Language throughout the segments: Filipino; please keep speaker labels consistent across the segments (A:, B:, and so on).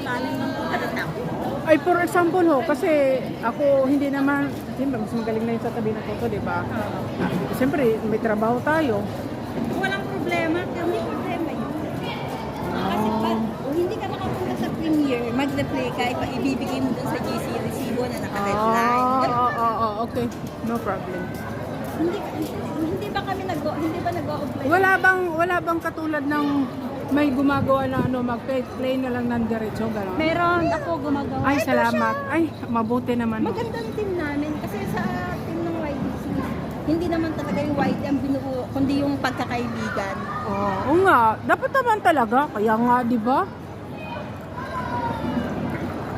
A: ilalim ng pagkatatak.
B: Ay, for example ho, kasi ako hindi naman, siyempre mas magaling na yun sa tabi ng toto, di ba? Siyempre, may trabaho tayo.
A: Walang problema, kami problema yun. Kasi pag hindi ka makapunta sa premiere, mag-replay ka, ibibigay mo dun sa GC resibo na naka-redline.
B: Okay. No problem.
A: Hindi ba kami nag-o-apply?
B: Wala bang katulad ng may gumagawa na ano, mag-play na lang ng diretso, gano'n?
A: Meron ako gumagawa.
B: Ay, salamat. Ay, mabuti naman.
A: Magandang team namin kasi sa team ng YDC, hindi naman talaga yung YD ang binuo, kundi yung pagkakaibigan.
B: Oo nga, dapat naman talaga. Kaya nga, di ba?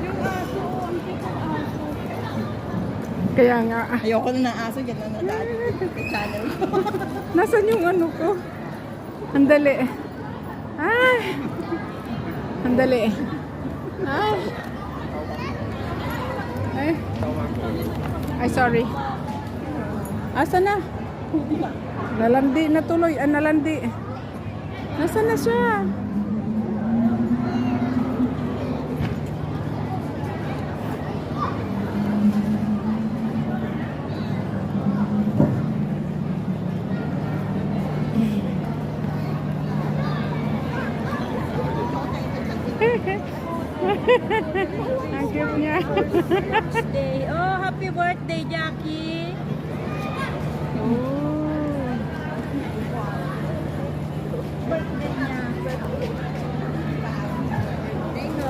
A: Yung aso, ang pitong aso.
B: Kaya nga.
A: Ayoko na ng aso, yan na nadali sa channel ko.
B: Nasaan yung ano ko? Andali. Ay. Andali. Ay. Ay. Ay, sorry. Asa na? Nalandi na tuloy. Nalandi. Nasaan na siya? Ang cute niya.
A: Birthday. Oh, happy birthday, Jackie.
B: Oh.
A: Birthday niya. Birthday ko.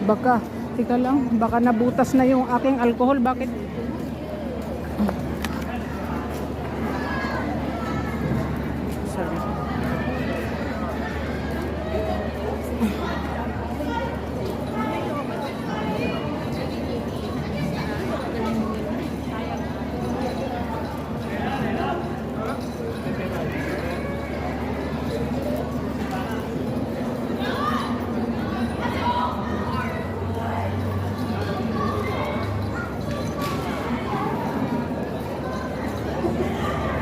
B: Baka, tika lang, baka nabutas na yung aking alcohol. Bakit? Sorry.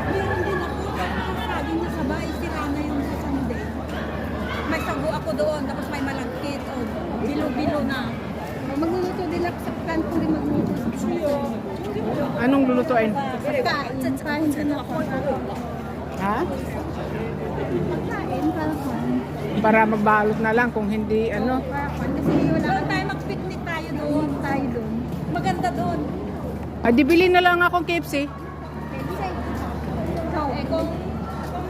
A: Meron din ako. Sabi niya sa bahay, sira na yung sa Sunday. May sago ako doon, tapos may malagkit. O, bilo-bilo na. Magluluto din ako sa plan ko rin magluto.
B: Anong lulutuin?
A: Pagkain. Pagkain din ako.
B: Ha?
A: Pagkain para ko.
B: Para magbalot na lang kung hindi ano.
A: Kasi wala ka tayo mag-picnic tayo doon. Maganda doon.
B: Ay, di bili na lang akong KFC.
A: Kung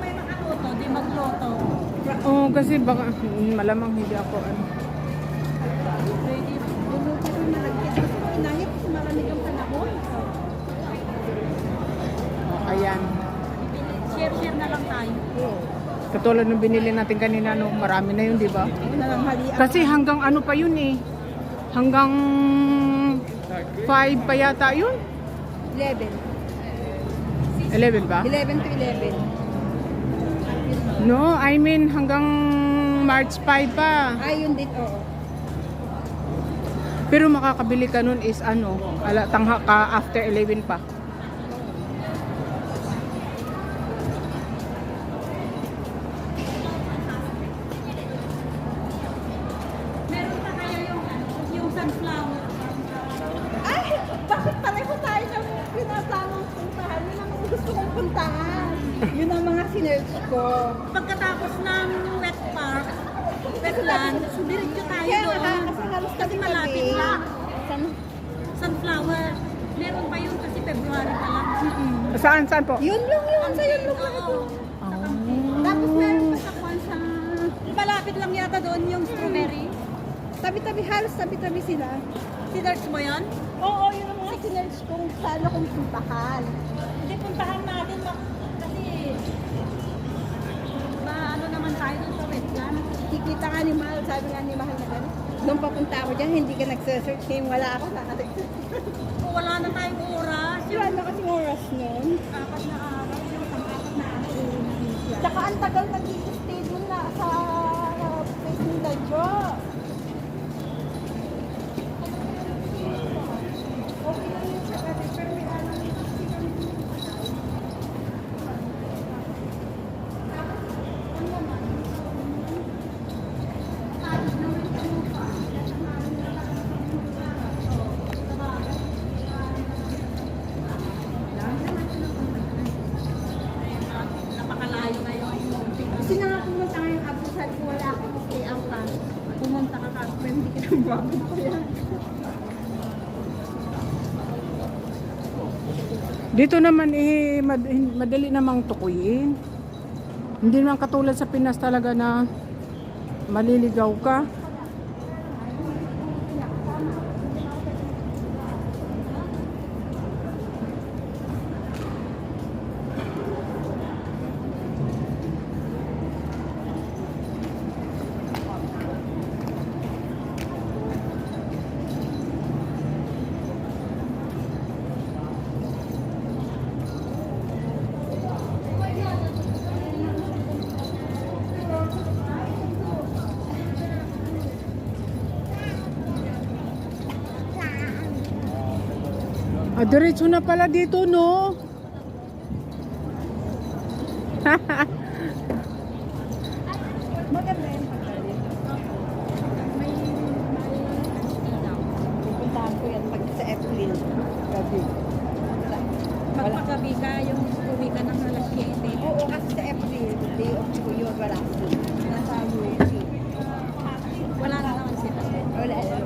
A: may makaluto, di magluto.
B: Oo, kasi baka malamang hindi ako ano.
A: Luluto ko malagkit. Kasi inahit, malamig ang panahon.
B: Ayan.
A: Share na lang tayo.
B: Katulad ng binili natin kanina, no, marami na yun, di ba?
A: Nalanghalian.
B: Kasi hanggang ano pa yun eh. Hanggang 5 pa yata yun.
A: 11.
B: 11 ba?
A: 11 to 11.
B: No, I mean hanggang March 5 pa.
A: Ayun din, oo.
B: Pero makakabili ka nun is ano, tangha ka after 11 pa.
A: Meron pa kayo yung sunflower. Ay, bakit pareho tayo ng pinasanong puntahan? Yun ang gusto kong puntahan. Yun ang mga sinerch ko. Pagkatapos ng wetland, diretso tayo doon. Kasi malapit lang. Sunflower. Meron pa yun kasi February pa lang.
B: Saan po?
A: Yun lang yun. Sa yun lang ako. Tapos meron pa sa kwan sa... Malapit malapit lang yata doon yung strawberry. Tabi-tabi, halos tabi-tabi sila. Sinerge mo yan? Oo, yun ang mga sinerge kung saan akong puntahan. Hindi, puntahan natin kasi ano naman tayo doon sa wetland. Kikita nga ni Mahal, sabi nga ni Mahal na gano'n. Nung papunta ako dyan, hindi ka nagsesearch. Ngayon wala ako, nakatagsearch. Wala na tayong oras. Wala na kasing oras nun. Apat na araw, yung pang-apat na araw. Tsaka ang tagal nag-stay dun na sa place nila, Jo. Okay lang yun sa kasi, pero may alam nito kasi kami. Napakalayo ngayon. Kasi nga nga pumunta ngayong hapon, sabi ko wala akong stay out ka. Pumunta ka kasi hindi ka nang bago ko yan.
B: Dito naman madali namang tukuyin. Hindi naman katulad sa Pinas talaga na maliligaw ka. Diretso na pala dito, no?
A: Maganda yung pagkalit. May ilaw. Pupuntahan ko yan pag sa April. Gabi. Magpagabi ka, yung uwi ka ng alas 7. Oo, kasi sa April, day off ko yun, wala ko. Nasa UAP. Wala na naman sila. Wala na.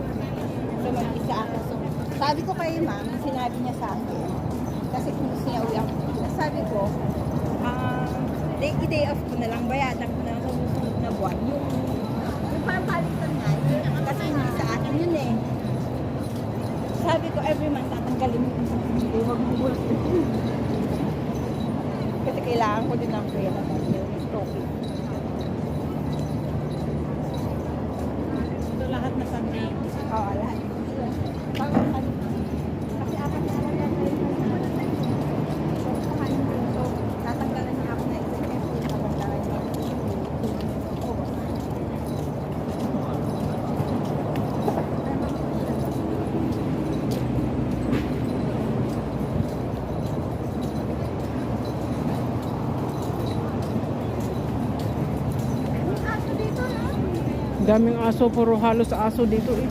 A: So mag-isa ako. So, sabi ko kay ma'am, sinabi niya sa akin, kasi kung gusto niya uwi ako, sabi ko, day off ko na lang, bayadan ko na lang sa susunod na buwan. Yung parang palitan nga, kasi hindi sa akin yun eh. Sabi ko, every month tatanggalin mo kung hindi, wag mo work. Kasi kailangan ko din ng pera ng stocking. So lahat na Sunday? Oo, lahat. Kasi apat na lang yan. So, tatanggalan niya ako na isa. Tatanggalan niya.
B: Daming aso, puro halos aso dito eh.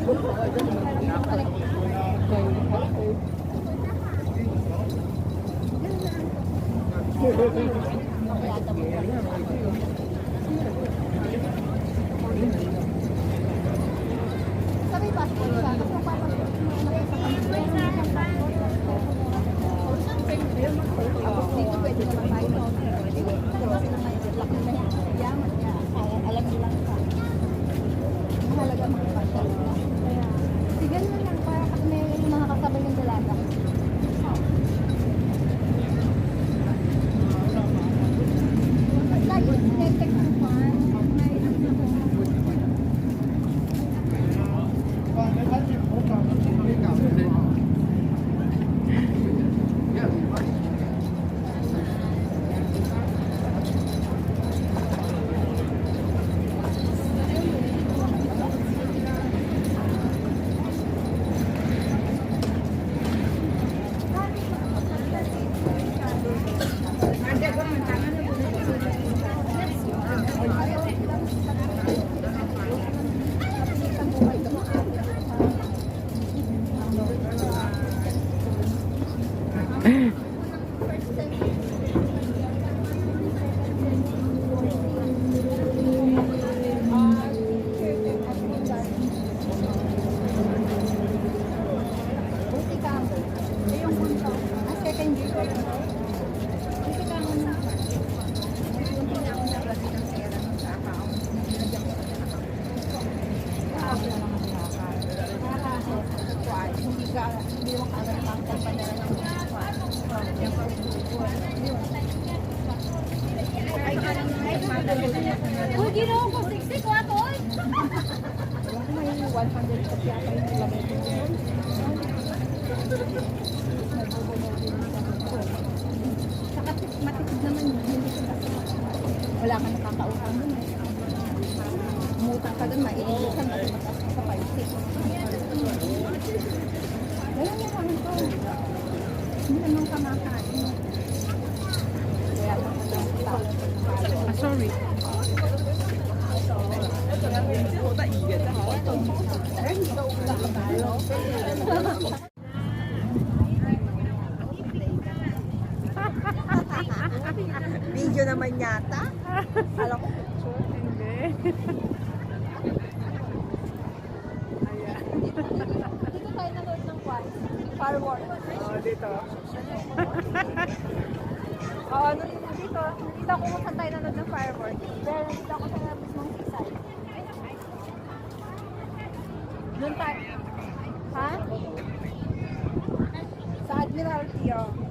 A: Sabi ba, kasi papasok tapos dito pwede naman tayo. Kasi naman, laki na yan. Yaman niya. Alam niyo lang pa. Mahalaga makapasok. Sige na lang para pag may mga kasabay ng dalaga. Lagi sinetek ng fan.
C: Uy, ginawa ko 60 ko ato.
A: May 100 kasi ata yung nilagay ko. Saka matipid naman yun. Hindi ko kasi wala kang nakakautang dun. Umutang ka dun, maiinisan kasi mataas ka sa 5-6. Ganyan yung kami ko. Hindi naman kamakain. Kaya lang
B: Sorry.
A: video naman yata. Alam ko picture.
B: Hindi.
C: Dito tayo nanood ng kwan. Fireworks.
B: Oh, dito.
C: Oo, dito. Nakita ko kung saan tayo nanood ng fireworks. Pero nakita ko sa mismong seaside. Doon tayo. Ha?
A: Sa Admiralty, oh.